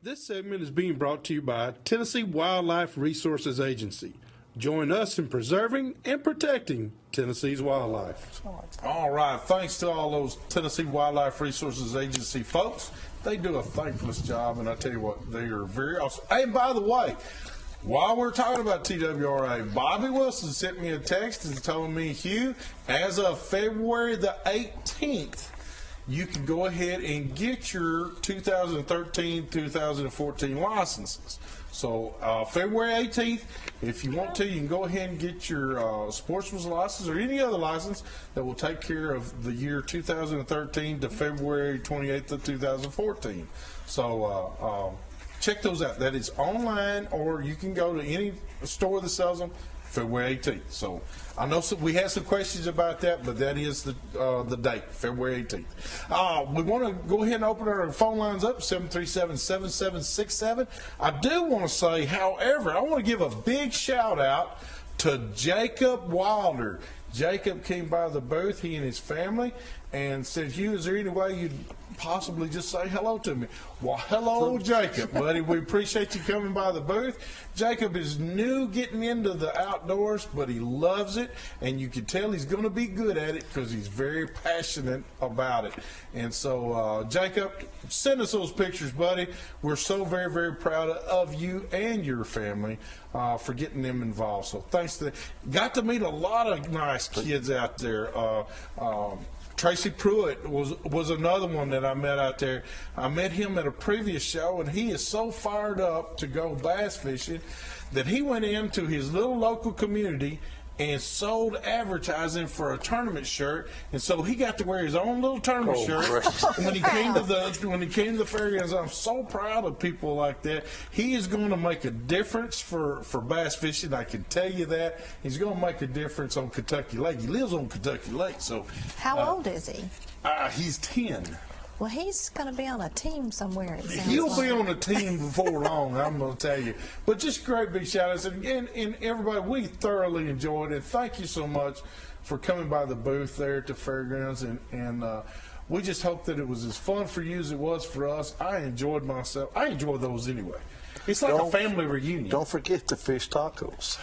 This segment is being brought to you by Tennessee Wildlife Resources Agency. Join us in preserving and protecting Tennessee's wildlife. All right. Thanks to all those Tennessee Wildlife Resources Agency folks. They do a thankless job, and I tell you what, they are very awesome. Hey, by the way, while we're talking about TWRA, Bobby Wilson sent me a text and told me, Hugh, as of February the 18th, you can go ahead and get your 2013-2014 licenses. So February 18th, if you want to, you can go ahead and get your sportsman's license or any other license that will take care of the year 2013 to February 28th of 2014. So check those out. That is online, or you can go to any store that sells them. February 18th. So I know we had some questions about that, but that is the date, February 18th. We want to go ahead and open our phone lines up, 737-7767. I do want to say, however, I want to give a big shout out to Jacob Wilder. Jacob came by the booth, he and his family, and said, Hugh, is there any way you'd possibly just say hello to me? Well, hello, Jacob, buddy. We appreciate you coming by the booth. Jacob is new getting into the outdoors, but he loves it, and you can tell he's going to be good at it because he's very passionate about it. And so, Jacob, send us those pictures, buddy. We're so very, very proud of you and your family for getting them involved. So thanks to that. Got to meet a lot of nice kids out there. Tracy Pruitt was another one that I met out there. I met him at a previous show, and he is so fired up to go bass fishing that he went into his little local community and sold advertising for a tournament shirt, and so he got to wear his own little tournament shirt when he came to the fairgrounds. I'm so proud of people like that. He is going to make a difference for bass fishing. I can tell you that. He's going to make a difference on Kentucky Lake. He lives on Kentucky Lake. So how old is he? He's 10. Well, he's going to be on a team somewhere. He'll be on a team before long, I'm going to tell you. But just great big shout outs. And everybody, we thoroughly enjoyed it. Thank you so much for coming by the booth there at the fairgrounds. And we just hope that it was as fun for you as it was for us. I enjoyed myself. I enjoy those anyway. It's like a family reunion. Don't forget the fish tacos.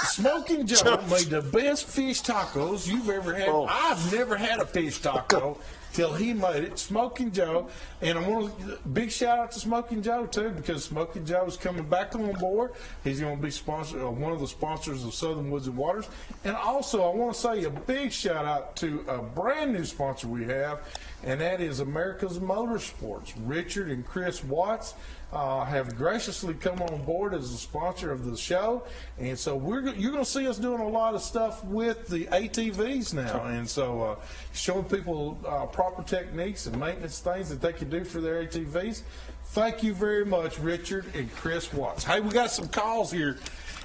Smoking Joe made the best fish tacos you've ever had. Oh. I've never had a fish taco till he made it. Smoking Joe. And I want a big shout out to Smoking Joe, too, because Smoking Joe is coming back on board. He's going to be one of the sponsors of Southern Woods and Waters. And also, I want to say a big shout out to a brand new sponsor we have, and that is America's Motorsports. Richard and Chris Watts have graciously come on board as a sponsor of the show, and so you're going to see us doing a lot of stuff with the ATVs now, and so showing people proper techniques and maintenance things that they can do for their ATVs. Thank you very much, Richard and Chris Watts. Hey, we got some calls here,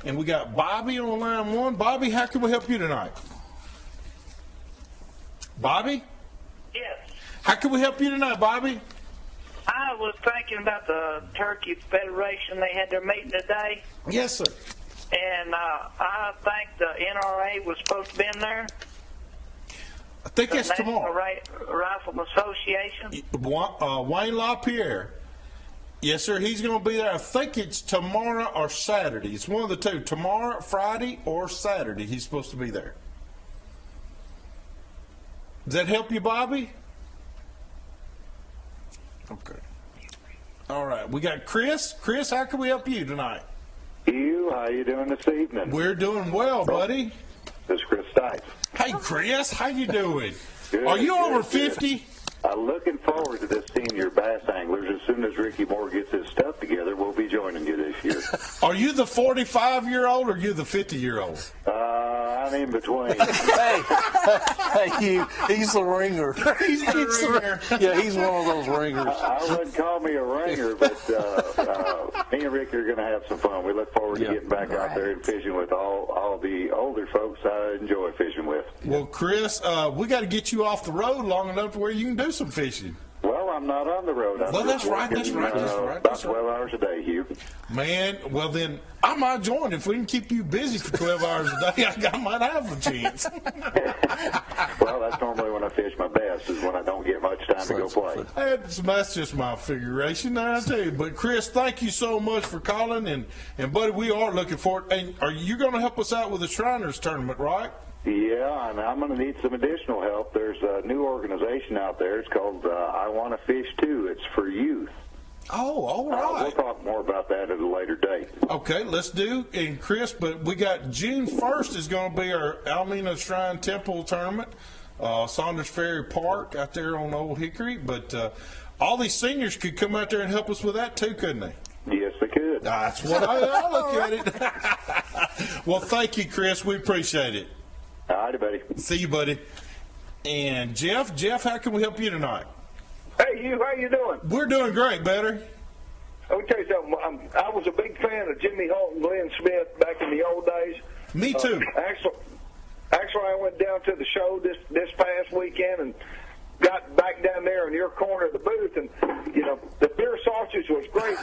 and we got Bobby on line one. Bobby, how can we help you tonight? Bobby? Yes. How can we help you tonight, Bobby? I was thinking about the Turkey Federation. They had their meeting today. Yes, sir. And I think the NRA was supposed to be in there. I think that's tomorrow. National Rifleman Association. Wayne LaPierre. Yes, sir. He's going to be there. I think it's tomorrow or Saturday. It's one of the two. Tomorrow, Friday, or Saturday. He's supposed to be there. Does that help you, Bobby? Okay. All right. We got Chris. Chris, how can we help you tonight? Hugh, how you doing this evening? We're doing well, buddy. This is Chris Stites. Hey, Chris, how you doing? Good, Are you good, over good. 50? I'm looking forward to this senior bass anglers. As soon as Ricky Moore gets his stuff together, we'll be joining you this year. Are you the 45-year-old or you the 50-year-old? I'm in between. Hey, he's the ringer. He's the ringer. Yeah, he's one of those ringers. I wouldn't call me a ringer, but me and Ricky are going to have some fun. We look forward to getting back out there and fishing with all the older folks I enjoy fishing with. Well, Chris, we got to get you off the road long enough to where you can do some fishing. Well, I'm not on the road. Well, that's right. About 12 hours a day, Hugh. Man, well then, I might join. If we can keep you busy for 12 hours a day, I might have a chance. Well, that's normally when I fish my best, is when I don't get much time to go play. That's just my figuration, I tell you. But Chris, thank you so much for calling, and buddy, we are looking forward. And are you going to help us out with the Shriners tournament, right? Yeah, and I'm going to need some additional help. There's a new organization out there. It's called I Want to Fish Too. It's for youth. Oh, all right. We'll talk more about that at a later date. Okay, let's do. And Chris, but we got June 1st is going to be our Alameda Shrine Temple tournament, Saunders Ferry Park out there on Old Hickory. But all these seniors could come out there and help us with that too, couldn't they? Yes, they could. That's what I look at it. Well, thank you, Chris. We appreciate it. All righty, buddy. See you, buddy. And Jeff, how can we help you tonight? Hey, Hugh, how you doing? We're doing great, better. Let me tell you something. I was a big fan of Jimmy Holt and Glenn Smith back in the old days. Me too. Actually, I went down to the show this past weekend and got back down there in your corner of the booth, and the beer sausage was great.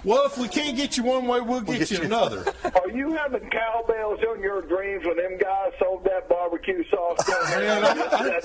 Well, if we can't get you one way, we'll get you another. Are you having cowbells in your dreams when them guys sold that barbecue sauce down there?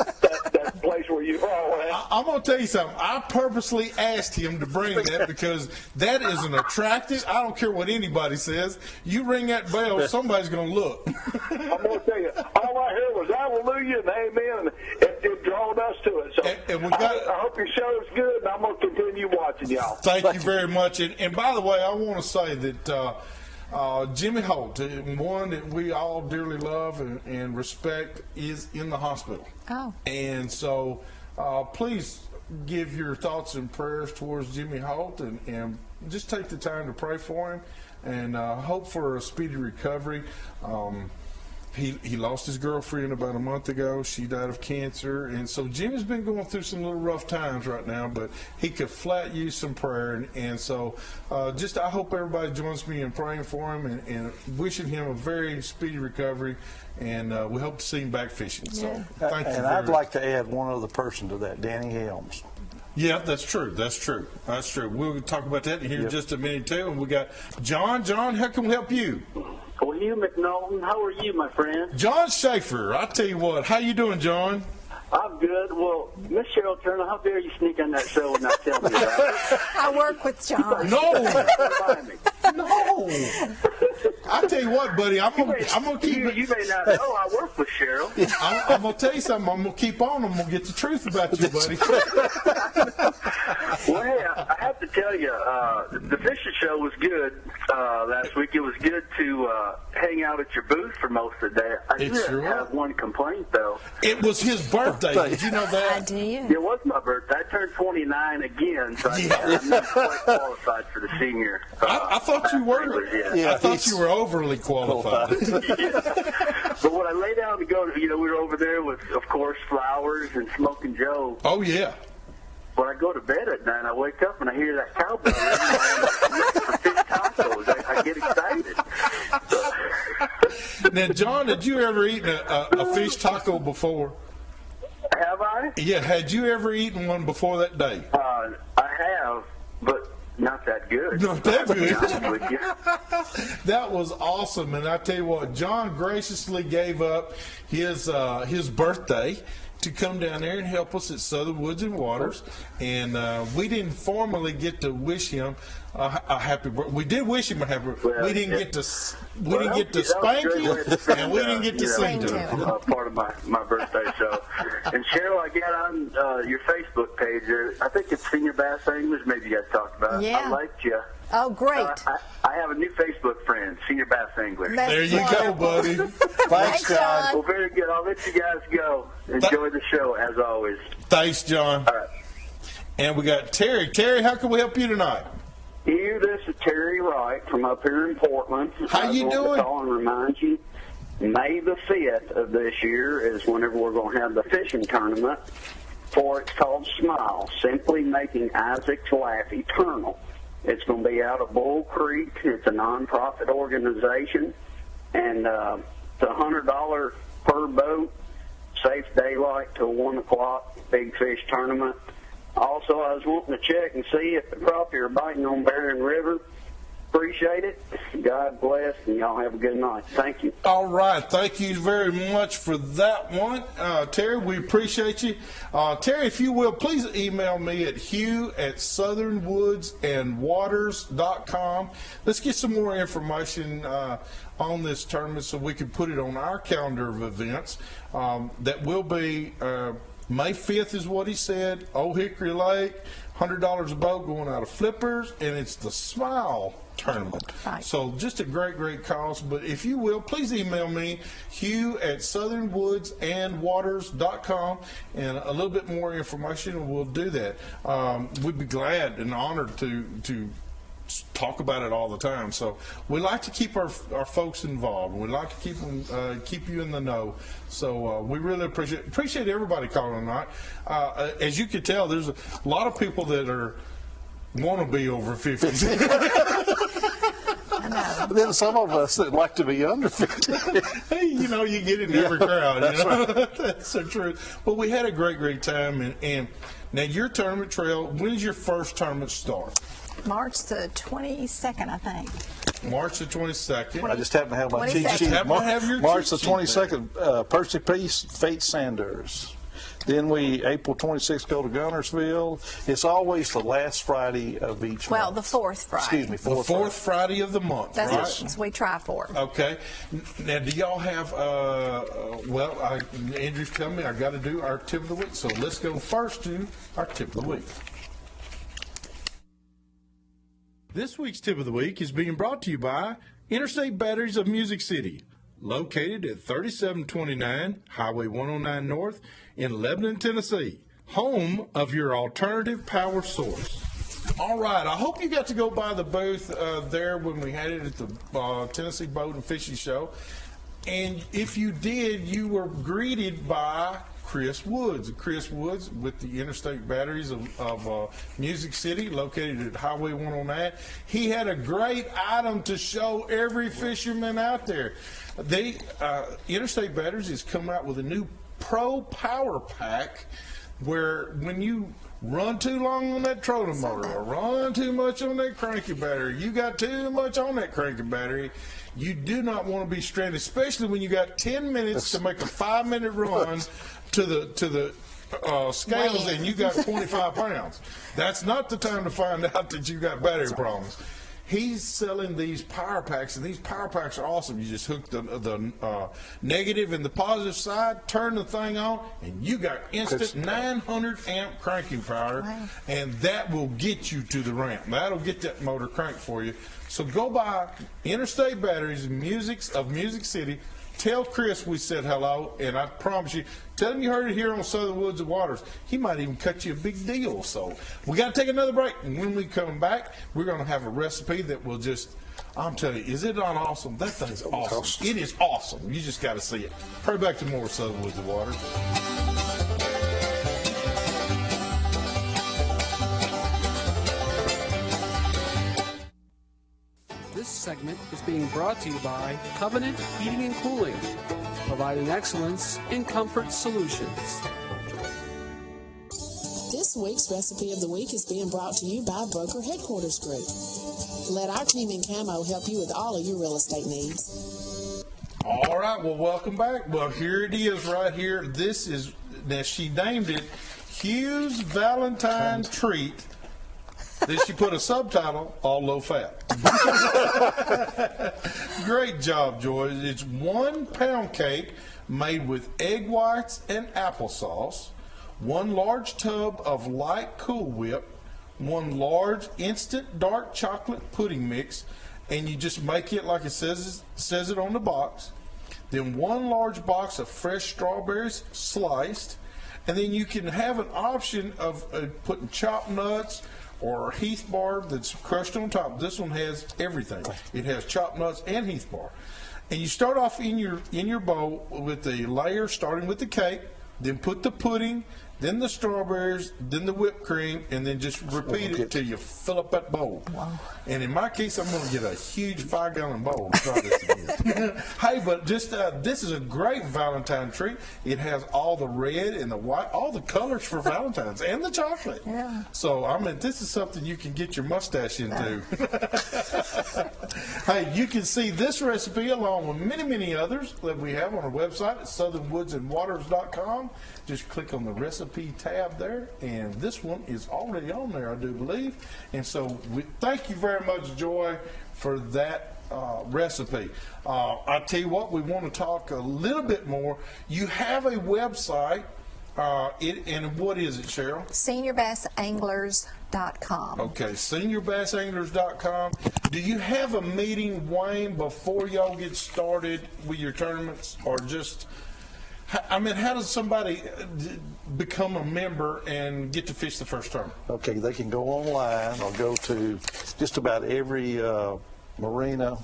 that place where you are at? I'm going to tell you something. I purposely asked him to bring that because that is an attractive. I don't care what anybody says. You ring that bell, somebody's going to look. I'm going to tell you, all I heard was hallelujah and amen, and it drawed us to it. So and we got, I hope your show's good, and I'm going to continue watching y'all. Thank you very much. And by the way, I want to say that Jimmy Holt, one that we all dearly love and respect, is in the hospital. Oh. And so please give your thoughts and prayers towards Jimmy Holt and just take the time to pray for him and hope for a speedy recovery. He lost his girlfriend about a month ago. She died of cancer. And so Jimmy's been going through some little rough times right now, but he could flat use some prayer. And so I hope everybody joins me in praying for him and wishing him a very speedy recovery. And we hope to see him back fishing. So thank you. And I'd like to add one other person to that, Danny Helms. Yeah, that's true. We'll talk about that here in just a minute, too. And we got John. John, how can we help you? Well, Hugh McNaughten, how are you, my friend? John Schaefer. I tell you what. How you doing, John? I'm good. Well, Miss Cheryl Turner, how dare you sneak on that show and not tell me about it? I work with John. No. I tell you what, buddy, I'm gonna keep. You may not know I work with Cheryl. I'm gonna tell you something. I'm gonna keep on. I'm gonna get the truth about you, buddy. Well, hey, I have to tell you, the fishing show was good last week. It was good to hang out at your booth for most of the day. I do have one complaint, though. It was his birthday. Did you know that? I do. It was my birthday. I turned 29 again, so I'm not quite qualified for the senior. I thought you were. I thought you were overly qualified. But when I lay down to go, we were over there with, of course, Flowers and Smoking Joe. Oh, yeah. When I go to bed at night, I wake up and I hear that cowbell for fish tacos. I get excited. Now, John, had you ever eaten a fish taco before? Have I? Yeah, had you ever eaten one before that day? I have, but not that good. Not that good. That was awesome, and I tell you what, John graciously gave up his birthday to come down there and help us at Southern Woods and Waters, and we didn't formally get to wish him a happy birthday. We did wish him a happy birthday. Well, we didn't get to spank him, and we didn't get to sing to him. Part of my birthday show. And Cheryl, I got on your Facebook page. I think it's Senior Bass Anglers. Maybe you guys talked about it. Yeah. I liked you. Oh, great. I have a new Facebook friend, Senior Bass Anglers. There you go, buddy. Thanks, John. Well, very good. I'll let you guys go. Enjoy the show, as always. Thanks, John. All right. And we got Terry. Terry, how can we help you tonight? Hugh, this is Terry Wright from up here in Portland. How you doing? I want to call and remind you, May the 5th of this year is whenever we're going to have the fishing tournament. It's called Smile, Simply Making Isaac's Laugh Eternal. It's going to be out of Bull Creek. It's a nonprofit organization, and it's $100 per boat. safe daylight till 1 o'clock, big fish tournament. Also, I was wanting to check and see if the crappie are biting on Barron River. Appreciate it. God bless, and y'all have a good night. Thank you. All right. Thank you very much for that one. Terry, we appreciate you. Terry, if you will, please email me at hugh@southernwoodsandwaters.com. Let's get some more information on this tournament so we can put it on our calendar of events. That will be May 5th is what he said, Old Hickory Lake, $100 a boat going out of flippers, and it's the Smile tournament. Right. So just a great, great cause. But if you will, please email me, hugh@southernwoodsandwaters.com, and a little bit more information, and we'll do that. We'd be glad and honored to talk about it all the time. So we like to keep our folks involved. We like to keep you in the know. So we really appreciate everybody calling tonight. As you can tell, there's a lot of people that want to be over 50. Then some of us that like to be under 50. Hey, you know, you get in every crowd. You know? Right. That's so true. But we had a great, great time. And now your tournament trail, when does your first tournament start? March the 22nd, I think. March the 22nd. I just happen to have my cheat 22nd. sheet. Happen to have your March the cheat sheet 22nd, Percy Peace, Fate Sanders. Then April 26th, go to Gunnersville. It's always the last Friday of each Well, month. the fourth Friday. Excuse me, The fourth Friday of the month, That's right? what we try for. Okay. Now, do y'all have, Andrew's telling me I got to do our tip of the week. So let's go first to our tip of the week. This week's tip of the week is being brought to you by Interstate Batteries of Music City, located at 3729 Highway 109 North in Lebanon, Tennessee, home of your alternative power source. All right, I hope you got to go by the booth there when we had it at the Tennessee Boat and Fishing Show. And if you did, you were greeted by Chris Woods. Chris Woods with the Interstate Batteries of Music City, located at Highway 109. He had a great item to show every fisherman out there. Interstate Batteries is coming out with a new Pro Power Pack, where when you run too long on that trolling motor or run too much on that cranky battery, you got too much on that cranky battery, you do not want to be stranded, especially when you got 10 minutes to make a 5-minute run to the scales and you got 25 pounds. That's not the time to find out that you got battery problems. He's selling these power packs, and these power packs are awesome. You just hook the negative and the positive side, turn the thing on, and you got instant 900 amp cranking power, and that will get you to the ramp. That'll get that motor cranked for you. So go by Interstate Batteries of Music City. Tell Chris we said hello, and I promise you, tell him you heard it here on Southern Woods and Waters. He might even cut you a big deal. So we got to take another break, and when we come back, we're going to have a recipe that will just, I'm telling you, is it not awesome? That thing's awesome. It is awesome. You just got to see it. Hurry back to more Southern Woods and Waters. This segment is being brought to you by Covenant Heating and Cooling, providing excellence in comfort solutions. This week's recipe of the week is being brought to you by Broker Headquarters Group. Let our team in Camo help you with all of your real estate needs. All right, well, welcome back. Well, here it is right here. This is, now she named it Hugh's Valentine Treat. Then she put a subtitle, all low fat. Great job, Joy. It's 1 pound cake made with egg whites and applesauce, 1 large tub of light Cool Whip, 1 large instant dark chocolate pudding mix, and you just make it like it says it on the box. Then 1 large box of fresh strawberries sliced, and then you can have an option of putting chopped nuts or Heath bar that's crushed on top. This one has everything. It has chopped nuts and Heath bar. And you start off in your bowl with the layer starting with the cake, then put the pudding, then the strawberries, then the whipped cream, and then just repeat it till you fill up that bowl. Wow. And in my case, I'm going to get a huge 5-gallon bowl to try this again. Hey, but just this is a great Valentine treat. It has all the red and the white, all the colors for Valentine's, and the chocolate. Yeah. So, I mean, this is something you can get your mustache into. Hey, you can see this recipe along with many, many others that we have on our website at southernwoodsandwaters.com. Just click on the recipe tab there, and this one is already on there, I do believe. And so we thank you very much, Joy, for that recipe. I tell you what, we want to talk a little bit more. You have a website, and what is it, Cheryl? SeniorBassAnglers.com. Okay, SeniorBassAnglers.com. Do you have a meeting, Wayne, before y'all get started with your tournaments, or just? I mean, how does somebody become a member and get to fish the first tournament? Okay, they can go online or go to just about every marina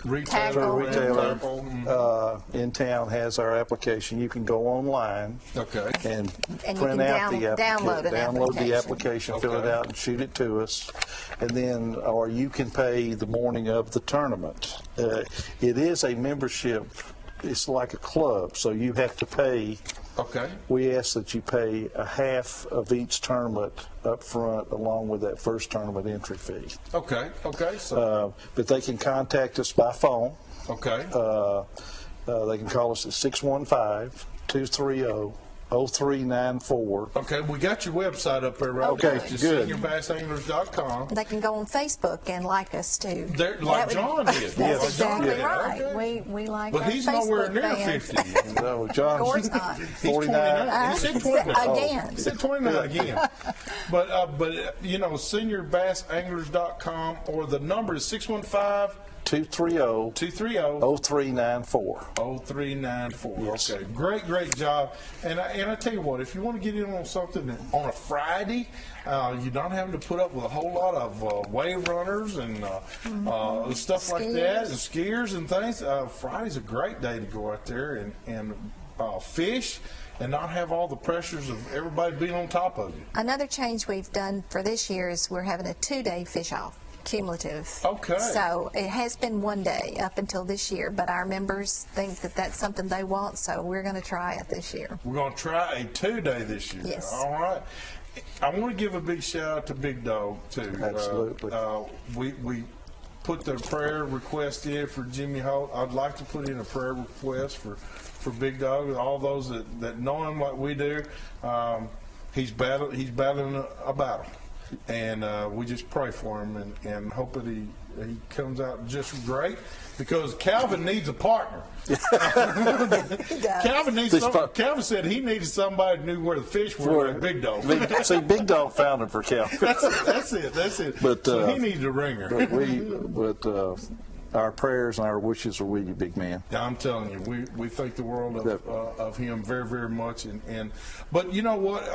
retailer in town has our application. You can go online and print out download the application, fill it out, and shoot it to us. And then, or you can pay the morning of the tournament. It is a membership. It's like a club, so you have to pay. Okay. We ask that you pay a half of each tournament up front, along with that first tournament entry fee. Okay. Okay. So. But they can contact us by phone. Okay. They can call us at 615-230-0394. Okay, we got your website up there, right? Okay, just good. SeniorBassAnglers.com. They can go on Facebook and like us too. Like John did. That's exactly John did. right. Okay. We like But our he's Facebook nowhere near fans. 50. No, John's Of course not. 49. He said 29. Again. He said 29 again. But you know, SeniorBassAnglers.com, or the number is 615-230-0394. 0394. Yes. Okay, great job. And I tell you what, if you want to get in on something on a Friday, you're not having to put up with a whole lot of wave runners and stuff like that, and skiers and things. Friday's a great day to go out there and fish and not have all the pressures of everybody being on top of you. Another change we've done for this year is we're having a 2-day fish off. Cumulative. Okay. So it has been 1 day up until this year, but our members think that that's something they want, so we're going to try it this year. We're going to try a 2-day this year. Yes. All right. I want to give a big shout out to Big Dog, too. Absolutely. We put the prayer request in for Jimmy Holt. I'd like to put in a prayer request for Big Dog, all those that know him like we do. He's battling a battle. And we just pray for him and hope that he comes out just great, because Calvin needs a partner. Calvin said he needed somebody who knew where the fish were, like Big Dog. See, Big Dog found him for Calvin. That's it. But, so he needs a ringer. But our prayers and our wishes are with you, big man. I'm telling you, we think the world of him very, very much. But you know what?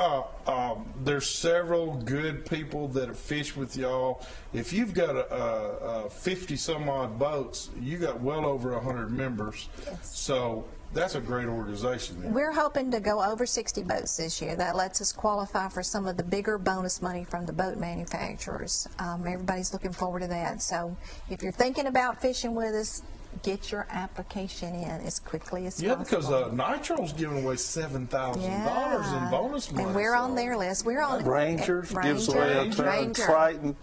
There's several good people that fish with y'all. If you've got 50 some odd boats, you got well over 100 members. Yes. So that's a great organization. Then. We're hoping to go over 60 boats this year. That lets us qualify for some of the bigger bonus money from the boat manufacturers. Everybody's looking forward to that. So if you're thinking about fishing with us, get your application in as quickly as possible. Yeah, because Nitro's giving away $7,000 in bonus money. And we're on their list. We're on Rangers gives away a ton. Triton.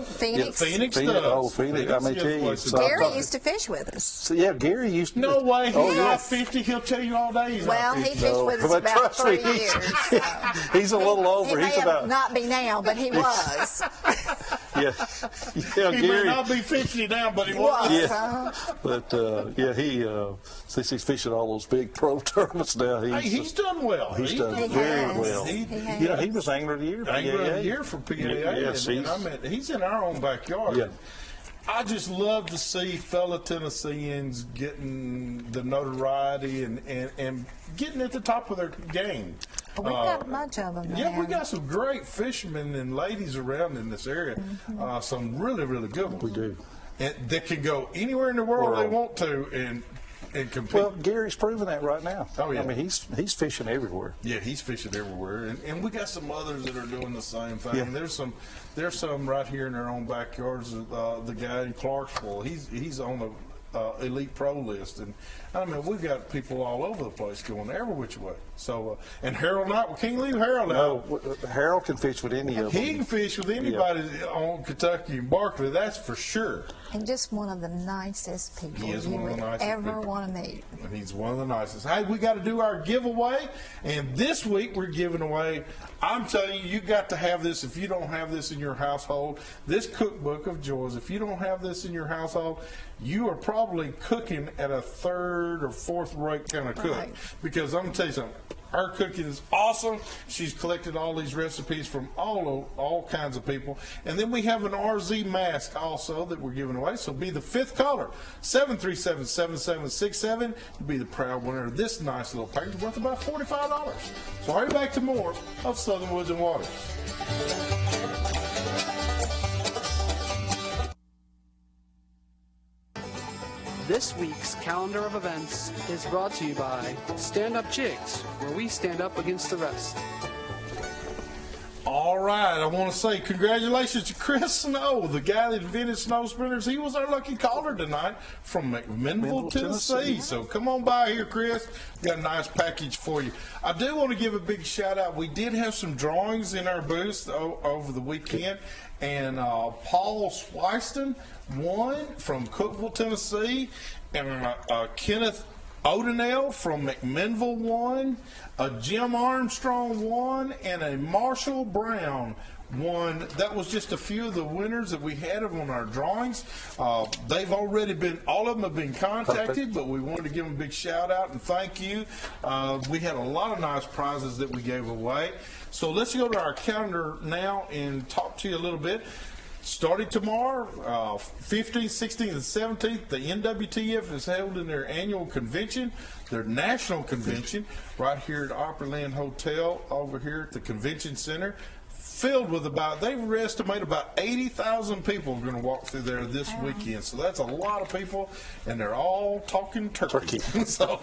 Phoenix. Phoenix does. Oh, Phoenix. I mean, geez. Gary used to fish with us. So, yeah, Gary used to. No way. He's not 50. He'll tell you all day he's well, not 50. He fished with us about 3 years. So. He's a little over. He He's may about. not be now, but he was. He Gary, may not be 50 now, but he was. Yeah. But since he's fishing all those big pro tournaments now, he's done well. He's done very well. He was Angler of the Year. Angler of the Year for PAA. Yes, he's in our own backyard. Yeah. I just love to see fellow Tennesseans getting the notoriety and getting at the top of their game. We've got a bunch of them. Yeah, we got some great fishermen and ladies around in this area. Some really, really good ones. We do. And they can go anywhere in the world they want to, and and compete. Well, Gary's proving that right now. Oh, yeah. I mean, he's fishing everywhere. Yeah, he's fishing everywhere, and we got some others that are doing the same thing. Yeah. There's some right here in their own backyards. The guy in Clarksville, he's on the elite pro list, and I mean we've got people all over the place going every which way. So and Harold Knight, we can't leave Harold out. No, Harold can fish with any of them. He can fish with anybody on Kentucky and Barkley, that's for sure. And just one of the nicest people He is you one of would the nicest ever people. want to meet. And he's one of the nicest. Hey, we got to do our giveaway, and this week we're giving away, I'm telling you, you got to have this. If you don't have this in your household, this cookbook of joys, if you don't have this in your household, you are probably cooking at a third or fourth rate kind of cook. Right. Because I'm going to tell you something. Her cooking is awesome. She's collected all these recipes from all kinds of people. And then we have an RZ mask also that we're giving away. So be the fifth caller, 737-7767. You'll be the proud winner of this nice little package worth about $45. So hurry back to more of Southern Woods and Waters. This week's calendar of events is brought to you by Stand Up Jigs, where we stand up against the rest. All right, I want to say congratulations to Chris Snow, the guy that invented snow sprinters. He was our lucky caller tonight from McMinnville, Tennessee. So come on by here, Chris. We got a nice package for you. I do want to give a big shout out. We did have some drawings in our booth over the weekend, and Paul Swiston won from Cookeville, Tennessee, and Kenneth Odenell from McMinnville won, a Jim Armstrong won, and a Marshall Brown won. That was just a few of the winners that we had on our drawings. They've already been, all of them have been contacted, but we wanted to give them a big shout out and thank you. We had a lot of nice prizes that we gave away. So let's go to our calendar now and talk to you a little bit. Starting tomorrow, 15th, 16th, and 17th, the NWTF is held in their annual convention, their national convention, right here at Opryland Hotel over here at the Convention Center, filled with they estimate about 80,000 people are going to walk through there this weekend. So that's a lot of people, and they're all talking turkey. So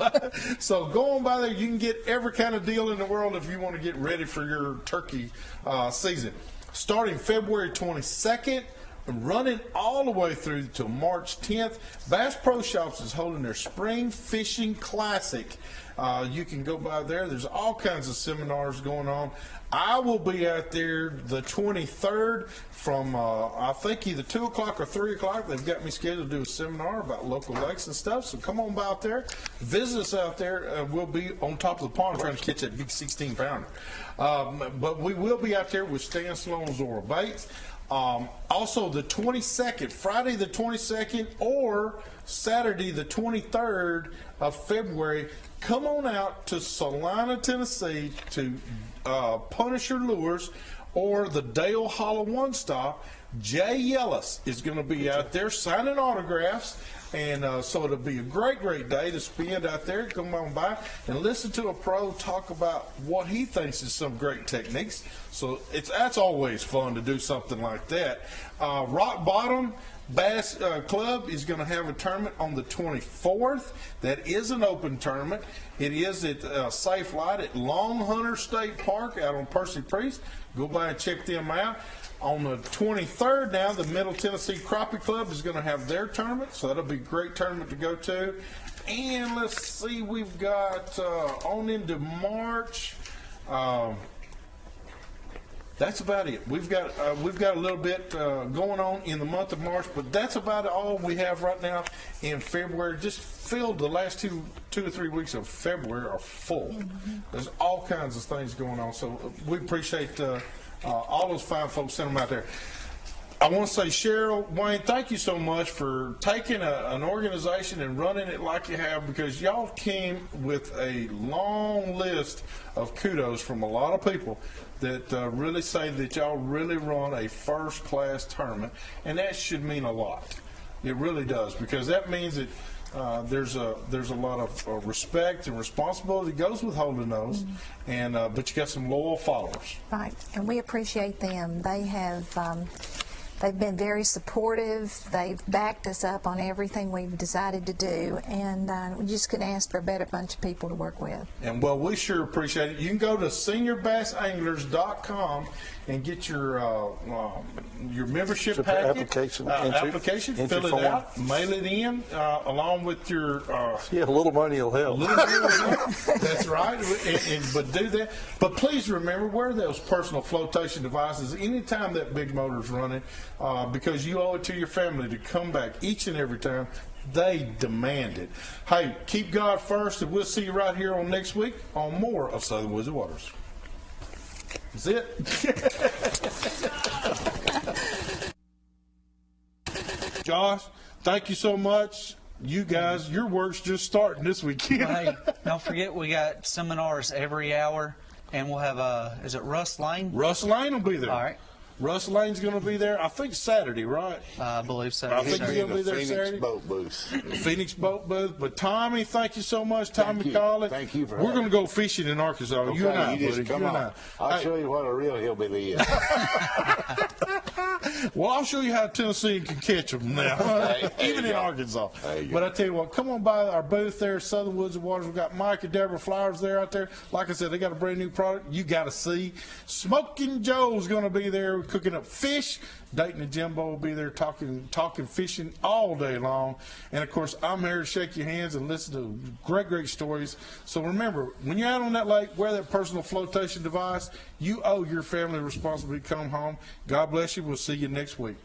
go on by there. You can get every kind of deal in the world if you want to get ready for your turkey season. Starting February 22nd, running all the way through till March 10th, Bass Pro Shops is holding their Spring Fishing Classic. You can go by there. There's all kinds of seminars going on. I will be out there the 23rd from, I think, either 2 o'clock or 3 o'clock. They've got me scheduled to do a seminar about local lakes and stuff. So come on by out there. Visit us out there. We'll be on top of the pond trying to catch that big 16-pounder. But we will be out there with Stan Sloan and Zora Bates. Also, the 22nd, Friday the 22nd, or Saturday the 23rd of February, come on out to Salina, Tennessee to Punisher Lures or the Dale Hollow One Stop. Jay Yellis is going to be out there signing autographs. And so it'll be a great day to spend out there. Come on by and listen to a pro talk about what he thinks is some great techniques. So that's always fun to do something like that. Rock Bottom Bass Club is going to have a tournament on the 24th. That is an open tournament. It is at Safe Light at Long Hunter State Park out on Percy Priest. Go by and check them out. On the 23rd now, the Middle Tennessee Crappie Club is going to have their tournament, so that'll be a great tournament to go to. And let's see, we've got on into March. That's about it. We've got a little bit going on in the month of March, but that's about all we have right now in February. Just filled the last two or 3 weeks of February are full. Mm-hmm. There's all kinds of things going on, so we appreciate all those fine folks sending them out there. I want to say, Cheryl, Wayne, thank you so much for taking an organization and running it like you have, because y'all came with a long list of kudos from a lot of people that really say that y'all really run a first-class tournament, and that should mean a lot. It really does, because that means that there's a lot of respect and responsibility that goes with holding those, and but you got some loyal followers. Right, and we appreciate them. They have They've been very supportive. They've backed us up on everything we've decided to do, and we just couldn't ask for a better bunch of people to work with. And well, we sure appreciate it. You can go to seniorbassanglers.com and get your membership packet, application, fill it out, mail it in, along with your a little money will help. That's right. But do that. But please remember, wear those personal flotation devices anytime that big motor's running, because you owe it to your family to come back each and every time. They demand it. Hey, keep God first, and we'll see you right here on next week on more of Southern Woods and Waters. That's it. Josh, thank you so much. You guys, your work's just starting this weekend. Well, hey, don't forget we got seminars every hour, and we'll have is it Russ Lane? Russ Lane will be there. All right. Russ Lane's going to be there, I think Saturday, right? I believe so. I think he's going to be there Phoenix Saturday. Boat Booth. Phoenix Boat Booth. But Tommy, thank you so much. Tommy Colley. Thank you for We're going to go fishing in Arkansas. Okay, you and I, you just come on. I'll show you what a real hillbilly is. Well, I'll show you how Tennessee can catch them now, even in Arkansas. But I tell you what, come on by our booth there, Southern Woods and Waters. We've got Mike and Deborah Flowers there out there. Like I said, they got a brand new product you got to see. Smoking Joe's going to be there cooking up fish. Dayton and Jimbo will be there talking fishing all day long. And, of course, I'm here to shake your hands and listen to great stories. So remember, when you're out on that lake, wear that personal flotation device. You owe your family responsibility to come home. God bless you. We'll see you next week.